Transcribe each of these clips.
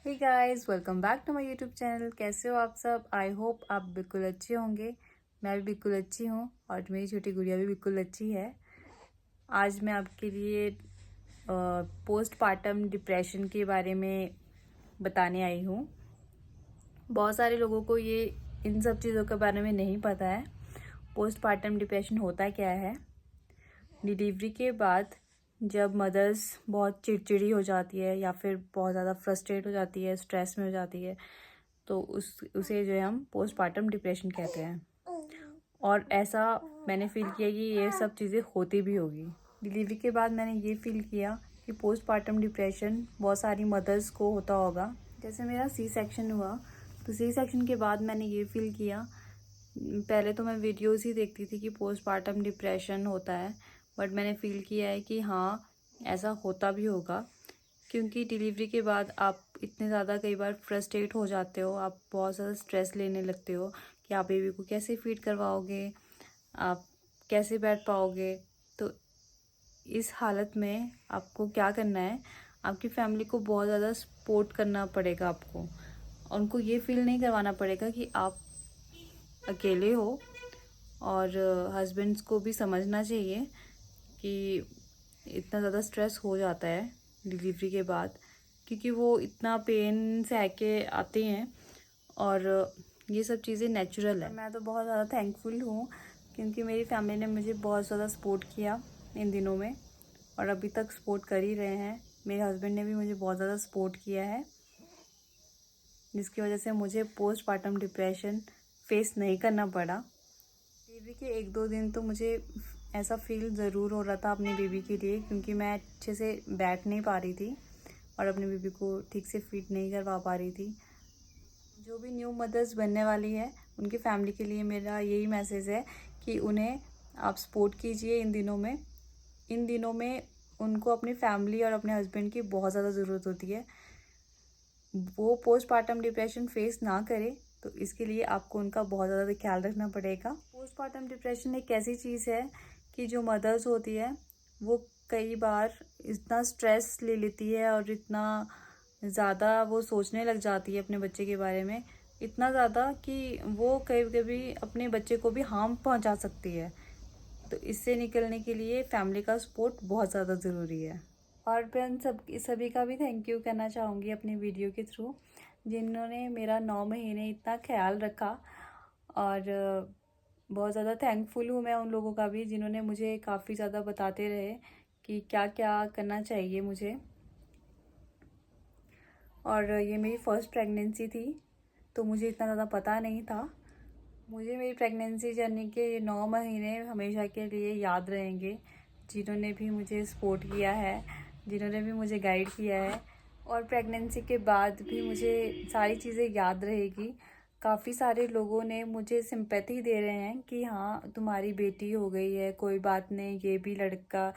Hey guys, welcome back to my YouTube channel. कैसे हो आप सब? आई होप आप बिल्कुल अच्छे होंगे। मैं भी बिल्कुल अच्छी हूँ और मेरी छोटी गुड़िया भी बिल्कुल अच्छी है। आज मैं आपके लिए पोस्टपार्टम डिप्रेशन के बारे में बताने आई हूँ। बहुत सारे लोगों को ये इन सब चीज़ों के बारे में नहीं पता है। पोस्टपार्टम डिप्रेशन होता क्या है? डिलीवरी के बाद जब मदर्स बहुत चिड़चिड़ी हो जाती है या फिर बहुत ज़्यादा फ्रस्ट्रेट हो जाती है, स्ट्रेस में हो जाती है, तो उसे जो है हम पोस्टपार्टम डिप्रेशन कहते हैं। और ऐसा मैंने फील किया कि ये सब चीज़ें होती भी होगी। डिलीवरी के बाद मैंने ये फील किया कि पोस्टपार्टम डिप्रेशन बहुत सारी मदर्स को होता होगा। जैसे मेरा सी सेक्शन हुआ, तो सी सेक्शन के बाद मैंने ये फील किया। पहले तो मैं वीडियोज़ ही देखती थी कि पोस्टपार्टम डिप्रेशन होता है, बट मैंने फील किया है कि हाँ, ऐसा होता भी होगा। क्योंकि डिलीवरी के बाद आप इतने ज़्यादा कई बार फ्रस्ट्रेट हो जाते हो, आप बहुत ज़्यादा स्ट्रेस लेने लगते हो कि आप बेबी को कैसे फीड करवाओगे, आप कैसे बैठ पाओगे। तो इस हालत में आपको क्या करना है, आपकी फैमिली को बहुत ज़्यादा सपोर्ट करना पड़ेगा आपको। उनको ये फील नहीं करवाना पड़ेगा कि आप अकेले हो। और हस्बैंड्स को भी समझना चाहिए कि इतना ज़्यादा स्ट्रेस हो जाता है डिलीवरी के बाद, क्योंकि वो इतना पेन सह के आते हैं और ये सब चीज़ें नेचुरल है। मैं तो बहुत ज़्यादा थैंकफुल हूँ क्योंकि मेरी फैमिली ने मुझे बहुत ज़्यादा सपोर्ट किया इन दिनों में, और अभी तक सपोर्ट कर ही रहे हैं। मेरे हस्बैंड ने भी मुझे बहुत ज़्यादा सपोर्ट किया है, जिसकी वजह से मुझे पोस्टपार्टम डिप्रेशन फेस नहीं करना पड़ा। डिलीवरी के 1-2 दिन तो मुझे ऐसा फील ज़रूर हो रहा था अपनी बेबी के लिए, क्योंकि मैं अच्छे से बैठ नहीं पा रही थी और अपने बेबी को ठीक से फीड नहीं करवा पा रही थी। जो भी न्यू मदर्स बनने वाली है, उनकी फैमिली के लिए मेरा यही मैसेज है कि उन्हें आप सपोर्ट कीजिए इन दिनों में उनको अपनी फैमिली और अपने हस्बैंड की बहुत ज़्यादा ज़रूरत होती है। वो पोस्टपार्टम डिप्रेशन फेस ना करे, तो इसके लिए आपको उनका बहुत ज़्यादा ख्याल रखना पड़ेगा। पोस्टपार्टम डिप्रेशन एक ऐसी चीज़ है कि जो मदर्स होती है वो कई बार इतना स्ट्रेस ले लेती है और इतना ज़्यादा वो सोचने लग जाती है अपने बच्चे के बारे में, इतना ज़्यादा कि वो कभी कभी अपने बच्चे को भी हार्म पहुंचा सकती है। तो इससे निकलने के लिए फैमिली का सपोर्ट बहुत ज़्यादा ज़रूरी है। और मैं सभी का भी थैंक यू करना चाहूँगी अपनी वीडियो के थ्रू, जिन्होंने मेरा 9 महीने इतना ख्याल रखा। और बहुत ज़्यादा थैंकफुल हूँ मैं उन लोगों का भी जिन्होंने मुझे काफ़ी ज़्यादा बताते रहे कि क्या क्या करना चाहिए मुझे। और ये मेरी फ़र्स्ट प्रेगनेंसी थी, तो मुझे इतना ज़्यादा पता नहीं था। मुझे मेरी प्रेगनेंसी जर्नी के 9 महीने हमेशा के लिए याद रहेंगे, जिन्होंने भी मुझे सपोर्ट किया है, जिन्होंने भी मुझे गाइड किया है। और प्रेगनेंसी के बाद भी मुझे सारी चीज़ें याद रहेगी। काफ़ी सारे लोगों ने मुझे सिंपैथी दे रहे हैं कि हाँ, तुम्हारी बेटी हो गई है, कोई बात नहीं, ये भी लड़का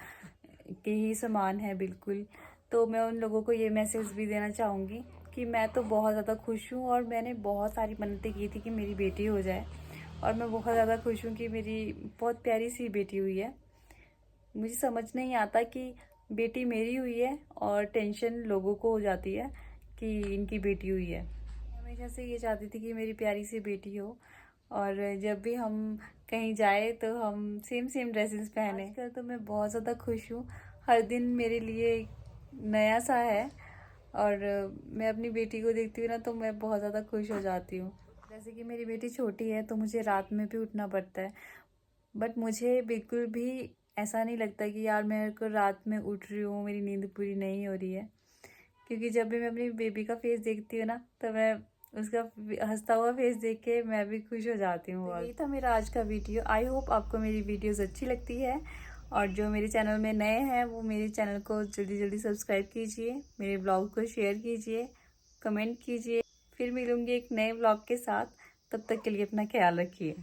के ही समान है बिल्कुल। तो मैं उन लोगों को ये मैसेज भी देना चाहूँगी कि मैं तो बहुत ज़्यादा खुश हूँ और मैंने बहुत सारी मन्नतें की थी कि मेरी बेटी हो जाए, और मैं बहुत ज़्यादा खुश हूँ कि मेरी बहुत प्यारी सी बेटी हुई है। मुझे समझ नहीं आता कि बेटी मेरी हुई है और टेंशन लोगों को हो जाती है कि इनकी बेटी हुई है। हमेशा से ये चाहती थी कि मेरी प्यारी सी बेटी हो, और जब भी हम कहीं जाए तो हम सेम सेम ड्रेसेस पहने। आजकल तो मैं बहुत ज़्यादा खुश हूँ, हर दिन मेरे लिए नया सा है। और मैं अपनी बेटी को देखती हूँ ना, तो मैं बहुत ज़्यादा खुश हो जाती हूँ। जैसे कि मेरी बेटी छोटी है तो मुझे रात में भी उठना पड़ता है, बट मुझे बिल्कुल भी ऐसा नहीं लगता कि यार मेरे को रात में उठ रही हूँ, मेरी नींद पूरी नहीं हो रही है। क्योंकि जब भी मैं अपनी बेबी का फेस देखती हूँ ना, तो मैं उसका हंसता हुआ फेस देख के मैं भी खुश हो जाती हूँ। तो यही था मेरा आज का वीडियो। आई होप आपको मेरी वीडियोस अच्छी लगती है, और जो मेरे चैनल में नए हैं वो मेरे चैनल को जल्दी जल्दी सब्सक्राइब कीजिए, मेरे ब्लॉग को शेयर कीजिए, कमेंट कीजिए। फिर मिलूंगी एक नए ब्लॉग के साथ। तब तक के लिए अपना ख्याल रखिए।